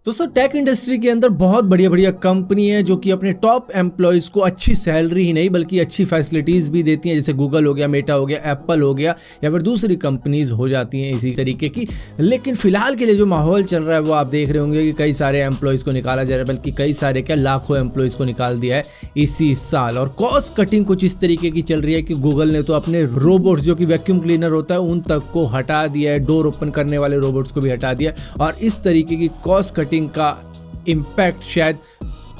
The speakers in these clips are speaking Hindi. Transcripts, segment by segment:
दोस्तों टेक इंडस्ट्री के अंदर बहुत बढ़िया बढ़िया कंपनी है जो कि अपने टॉप एम्प्लॉयज़ को अच्छी सैलरी ही नहीं बल्कि अच्छी फैसिलिटीज़ भी देती हैं, जैसे गूगल हो गया, मेटा हो गया, एप्पल हो गया या फिर दूसरी कंपनीज हो जाती हैं इसी तरीके की। लेकिन फिलहाल के लिए जो माहौल चल रहा है वो आप देख रहे होंगे कि कई सारे एम्प्लॉयज़ को निकाला जा रहा है, बल्कि कई सारे क्या लाखों एम्प्लॉयज़ को निकाल दिया है इसी साल। और कॉस्ट कटिंग कुछ इस तरीके की चल रही है कि गूगल ने तो अपने रोबोट्स जो कि वैक्यूम क्लीनर होता है उन तक को हटा दिया है, डोर ओपन करने वाले रोबोट्स को भी हटा दिया। और इस तरीके की कॉस्ट कटिंग का इम्पैक्ट शायद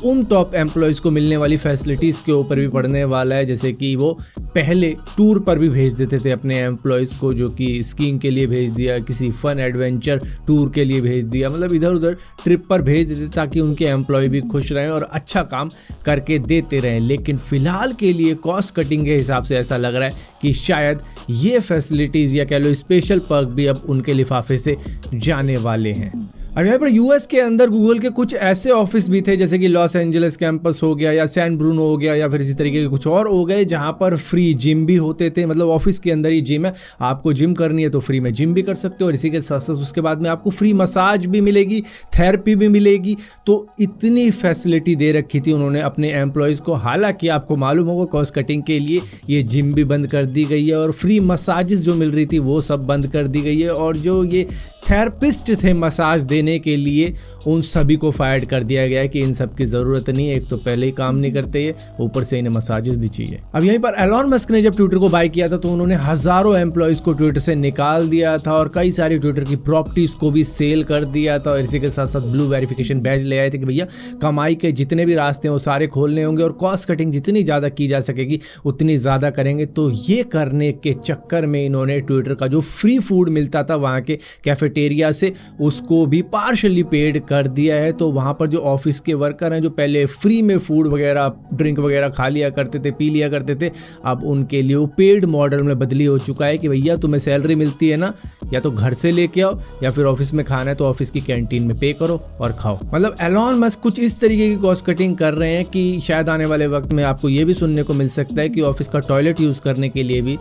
उन टॉप एम्प्लॉयज़ को मिलने वाली फैसिलिटीज़ के ऊपर भी पड़ने वाला है, जैसे कि वो पहले टूर पर भी भेज देते थे अपने एम्प्लॉयज़ को, जो कि स्कीइंग के लिए भेज दिया, किसी फन एडवेंचर टूर के लिए भेज दिया, मतलब इधर उधर ट्रिप पर भेज देते ताकि उनके एम्प्लॉय भी खुश रहें और अच्छा काम करके देते रहें। लेकिन फ़िलहाल के लिए कॉस्ट कटिंग के हिसाब से ऐसा लग रहा है कि शायद ये फैसिलिटीज़ या कह लो स्पेशल पर्क भी अब उनके लिफाफे से जाने वाले हैं। अब यहाँ पर यूएस के अंदर गूगल के कुछ ऐसे ऑफिस भी थे जैसे कि लॉस एंजलिस कैंपस हो गया या सैन ब्रूनो हो गया या फिर इसी तरीके के कुछ और हो गए, जहाँ पर फ्री जिम भी होते थे। मतलब ऑफिस के अंदर ही जिम है, आपको जिम करनी है तो फ्री में जिम भी कर सकते हो और इसी के साथ साथ उसके बाद में आपको फ्री मसाज भी मिलेगी, थेरेपी भी मिलेगी। तो इतनी फैसिलिटी दे रखी थी उन्होंने अपने एम्प्लॉयज़ को। हालांकि आपको मालूम होगा कॉस्ट कटिंग के लिए ये जिम भी बंद कर दी गई है और फ्री मसाजेस जो मिल रही थी वो सब बंद कर दी गई है, और जो ये थेरेपिस्ट थे मसाज देने के लिए उन सभी को फायर कर दिया गया है कि इन सब की ज़रूरत नहीं है। एक तो पहले ही काम नहीं करते ये, ऊपर से इन्हें मसाजेस भी चाहिए। अब यहीं पर एलॉन मस्क ने जब ट्विटर को बाय किया था तो उन्होंने हज़ारों एम्प्लॉयज़ को ट्विटर से निकाल दिया था और कई सारी ट्विटर की प्रॉपर्टीज़ को भी सेल कर दिया था। और इसी के साथ साथ ब्लू वेरिफिकेशन बैज ले आए थे कि भैया कमाई के जितने भी रास्ते हैं वो सारे खोलने होंगे और कॉस्ट कटिंग जितनी ज़्यादा की जा सकेगी उतनी ज़्यादा करेंगे। तो ये करने के चक्कर में इन्होंने ट्विटर का जो फ्री फूड मिलता था वहाँ के कैफेटेरिया से, उसको भी पार्शली पेड कर दिया है। तो वहाँ पर जो ऑफिस के वर्कर हैं जो पहले फ्री में फूड वगैरह ड्रिंक वगैरह खा लिया करते थे, पी लिया करते थे, अब उनके लिए वो पेड मॉडल में बदली हो चुका है कि भैया तुम्हें सैलरी मिलती है ना, या तो घर से लेके आओ या फिर ऑफिस में खाना है तो ऑफिस की कैंटीन में पे करो और खाओ। मतलब एलॉन मस्क कुछ इस तरीके की कॉस्ट कटिंग कर रहे हैं कि शायद आने वाले वक्त में आपको ये भी सुनने को मिल सकता है कि ऑफिस का टॉयलेट यूज़ करने के लिए भी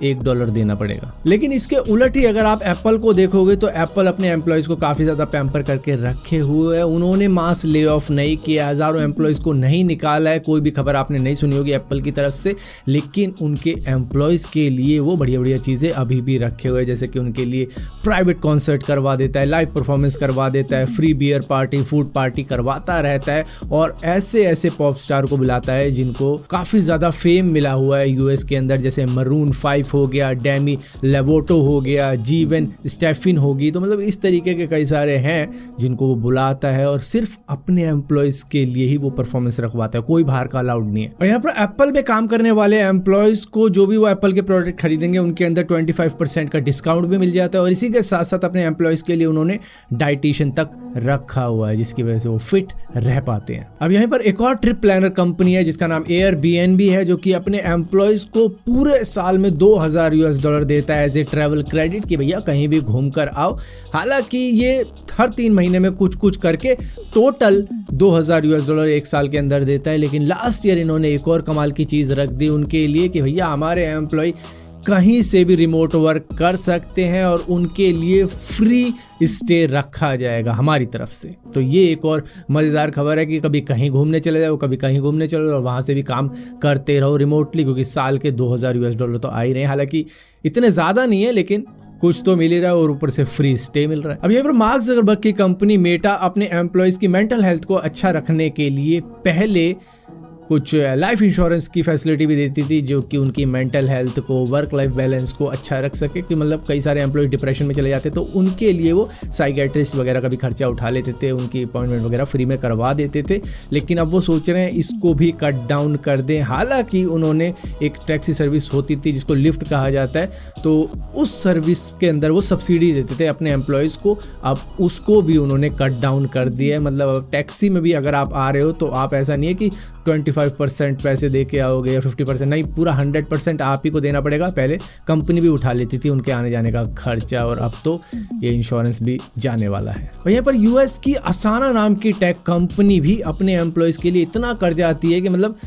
$1 देना पड़ेगा। लेकिन इसके उलट ही अगर आप एप्पल को देखोगे तो एप्पल अपने एम्प्लॉयज़ को काफ़ी ज़्यादा पैम्पर करके रखे हुए है। उन्होंने मास ले ऑफ नहीं किया, हज़ारों एम्प्लॉयज़ को नहीं निकाला है। कोई भी खबर आपने नहीं सुनी होगी एप्पल की तरफ से, लेकिन उनके एम्प्लॉयज़ के लिए वो बढ़िया बढ़िया चीज़ें अभी भी रखे हुए हैं, जैसे कि उनके लिए प्राइवेट कॉन्सर्ट करवा देता है, लाइव परफॉर्मेंस करवा देता है, free beer party, food party करवाता रहता है और ऐसे ऐसे पॉप स्टार को बुलाता है जिनको काफ़ी ज़्यादा फेम मिला हुआ है यूएस के अंदर, जैसे मरून 5 हो गया, डेमी लेवोटो हो गया, जीवन स्टेफिन होगी। तो मतलब इस तरीके के कई सारे हैं जिनको वो बुलाता है और सिर्फ अपने एम्प्लॉयज़ के लिए ही वो परफॉर्मेंस रखवाता है, कोई बाहर का अलाउड नहीं है। और यहाँ पर एप्पल में काम करने वाले एम्प्लॉयज़ को जो भी वो एप्पल के प्रोडक्ट खरीदेंगे उनके अंदर 25% का डिस्काउंट भी मिल जाता है। और इसी के साथ साथ अपने एम्प्लॉयज़ के लिए उन्होंने डाइटिशियन तक रखा हुआ है जिसकी वजह से वो फिट रह पाते हैं। अब यहाँ पर एक और ट्रिप प्लानर कंपनी है जिसका नाम एयरबीएनबी है, जो कि अपने एम्प्लॉयज़ को पूरे साल में $2000 देता है एज ए ट्रैवल क्रेडिट कि भैया कहीं भी घूम कर आओ। हालांकि ये हर 3 महीने में कुछ कुछ करके टोटल $2000 एक साल के अंदर देता है। लेकिन लास्ट ईयर इन्होंने एक और कमाल की चीज़ रख दी उनके लिए कि भैया हमारे एम्प्लॉय कहीं से भी रिमोट वर्क कर सकते हैं और उनके लिए फ्री स्टे रखा जाएगा हमारी तरफ से। तो ये एक और मज़ेदार खबर है कि कभी कहीं घूमने चले जाओ, कभी कहीं घूमने चले जाओ और वहाँ से भी काम करते रहो रिमोटली, क्योंकि साल के $2000 तो आ ही रहे हैं। हालांकि इतने ज़्यादा नहीं है लेकिन कुछ तो मिल ही रहा है और ऊपर से फ्री स्टे मिल रहा है। अब यहाँ पर मार्क ज़करबर्ग की कंपनी मेटा अपने एम्प्लॉयज़ की मेंटल हेल्थ को अच्छा रखने के लिए पहले कुछ लाइफ इंश्योरेंस की फैसिलिटी भी देती थी जो कि उनकी मेंटल हेल्थ को, वर्क लाइफ बैलेंस को अच्छा रख सके। कि मतलब कई सारे एम्प्लॉय डिप्रेशन में चले जाते तो उनके लिए वो साइकेट्रिस्ट वगैरह का भी खर्चा उठा लेते थे, उनकी अपॉइंटमेंट वगैरह फ्री में करवा देते थे। लेकिन अब वो सोच रहे हैं इसको भी कट डाउन कर दें। हालांकि उन्होंने एक टैक्सी सर्विस होती थी जिसको लिफ्ट कहा जाता है, तो उस सर्विस के अंदर वो सब्सिडी देते थे अपने एम्प्लॉयज़ को, अब उसको भी उन्होंने कट डाउन कर दिया है। मतलब अब टैक्सी में भी अगर आप आ रहे हो तो आप ऐसा नहीं है कि 25% पैसे दे के आओगे या 50%, नहीं, पूरा 100% आप ही को देना पड़ेगा। पहले कंपनी भी उठा लेती थी उनके आने जाने का खर्चा और अब तो ये इंश्योरेंस भी जाने वाला है। और यहाँ पर यूएस की असाना नाम की टेक कंपनी भी अपने एम्प्लॉयज़ के लिए इतना कर्जा आती है कि मतलब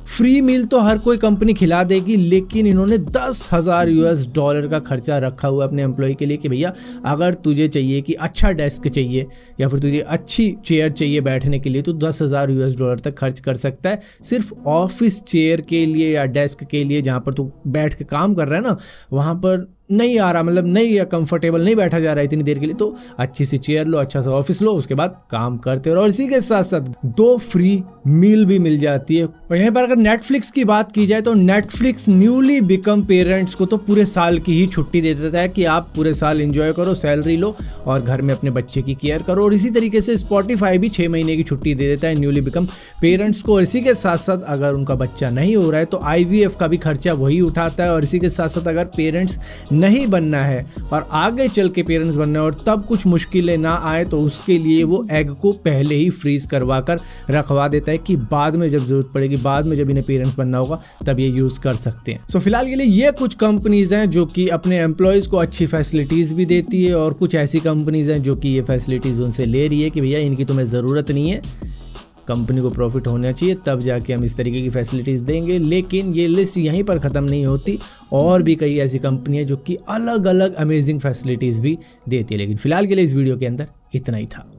फ्री मील तो हर कोई कंपनी खिला देगी, लेकिन इन्होंने $10,000 का खर्चा रखा हुआ है अपने एम्प्लॉय के लिए कि भैया अगर तुझे चाहिए कि अच्छा डेस्क चाहिए या फिर तुझे अच्छी चेयर चाहिए बैठने के लिए तो $10,000 तक खर्च कर सकता है सिर्फ ऑफिस चेयर के लिए या डेस्क के लिए, जहाँ पर तू बैठ के काम कर रहा है ना, वहाँ पर नहीं आ रहा, मतलब नहीं या कंफर्टेबल नहीं बैठा जा रहा है इतनी देर के लिए, तो अच्छी सी चेयर लो, अच्छा सा ऑफिस लो, उसके बाद काम करते रहो। और इसी के साथ साथ 2 फ्री मील भी मिल जाती है। और यहीं पर अगर नेटफ्लिक्स की बात की जाए तो नेटफ्लिक्स न्यूली बिकम पेरेंट्स को तो पूरे साल की ही छुट्टी दे देता है कि आप पूरे साल एंजॉय करो, सैलरी लो और घर में अपने बच्चे की केयर करो। और इसी तरीके से स्पॉटिफाई भी 6 महीने की छुट्टी दे देता है न्यूली बिकम पेरेंट्स को। और इसी के साथ साथ अगर उनका बच्चा नहीं हो रहा है तो IVF का भी खर्चा वही उठाता है। और इसी के साथ साथ अगर पेरेंट्स नहीं बनना है और आगे चल के पेरेंट्स बनना है और तब कुछ मुश्किलें ना आए तो उसके लिए वो एग को पहले ही फ्रीज करवा कर रखवा देता है कि बाद में जब जरूरत पड़ेगी, बाद में जब इन्हें पेरेंट्स बनना होगा तब ये यूज कर सकते हैं। सो फिलहाल के लिए ये कुछ कंपनीज हैं जो कि अपने एम्प्लॉयज को अच्छी फैसिलिटीज भी देती है और कुछ ऐसी कंपनीज हैं जो कि ये फैसिलिटीज उनसे ले रही है कि भैया इनकी तुम्हें ज़रूरत नहीं है, कंपनी को प्रॉफिट होना चाहिए तब जाके हम इस तरीके की फैसिलिटीज़ देंगे। लेकिन ये लिस्ट यहीं पर ख़त्म नहीं होती, और भी कई ऐसी कंपनी है जो कि अलग अलग अमेजिंग फैसिलिटीज़ भी देती है। लेकिन फिलहाल के लिए इस वीडियो के अंदर इतना ही था।